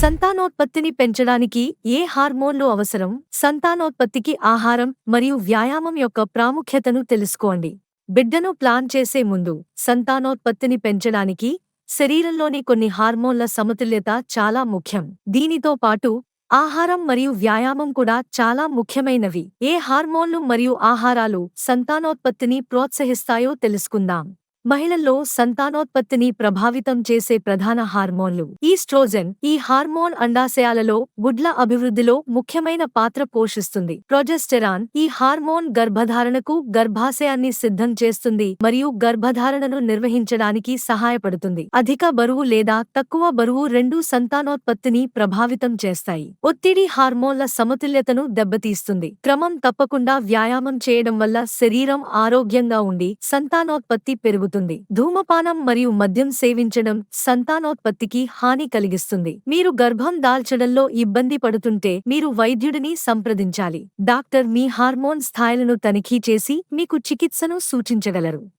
సంతానోత్పత్తిని పెంచడానికి ఏ హార్మోన్లు అవసరం? సంతానోత్పత్తికి ఆహారం మరియు వ్యాయామం యొక్క ప్రాముఖ్యతను తెలుసుకోండి. బిడ్డను ప్లాన్ చేసే ముందు సంతానోత్పత్తిని పెంచడానికి శరీరంలోని కొన్ని హార్మోన్ల సమతుల్యత చాలా ముఖ్యం. దీనితో పాటు ఆహారం మరియు వ్యాయామం కూడా చాలా ముఖ్యమైనవి. ఏ హార్మోన్లు మరియు ఆహారాలు సంతానోత్పత్తిని ప్రోత్సహిస్తాయో తెలుసుకుందాం. మహిళల్లో సంతానోత్పత్తిని ప్రభావితం చేసే ప్రధాన హార్మోన్లు. ఈస్ట్రోజెన్ ఈ హార్మోన్ అండాశయాలలో గుడ్ల అభివృద్ధిలో ముఖ్యమైన పాత్ర పోషిస్తుంది. ప్రొజెస్టెరాన్ ఈ హార్మోన్ గర్భధారణకు గర్భాశయాన్ని సిద్ధం చేస్తుంది మరియు గర్భధారణను నిర్వహించడానికి సహాయపడుతుంది. అధిక బరువు లేదా తక్కువ బరువు రెండూ సంతానోత్పత్తిని ప్రభావితం చేస్తాయి. ఒత్తిడి హార్మోన్ల సమతుల్యతను దెబ్బతీస్తుంది. క్రమం తప్పకుండా వ్యాయామం చేయడం వల్ల శరీరం ఆరోగ్యంగా ఉండి సంతానోత్పత్తి పెరుగుతుంది. ధూమపానం మరియు మద్యం సేవించడం సంతానోత్పత్తికి హాని కలిగిస్తుంది. మీరు గర్భం దాల్చడంలో ఇబ్బంది పడుతుంటే మీరు వైద్యుడిని సంప్రదించాలి. డాక్టర్ మీ హార్మోన్ స్థాయిలను తనిఖీ చేసి మీకు చికిత్సను సూచించగలరు.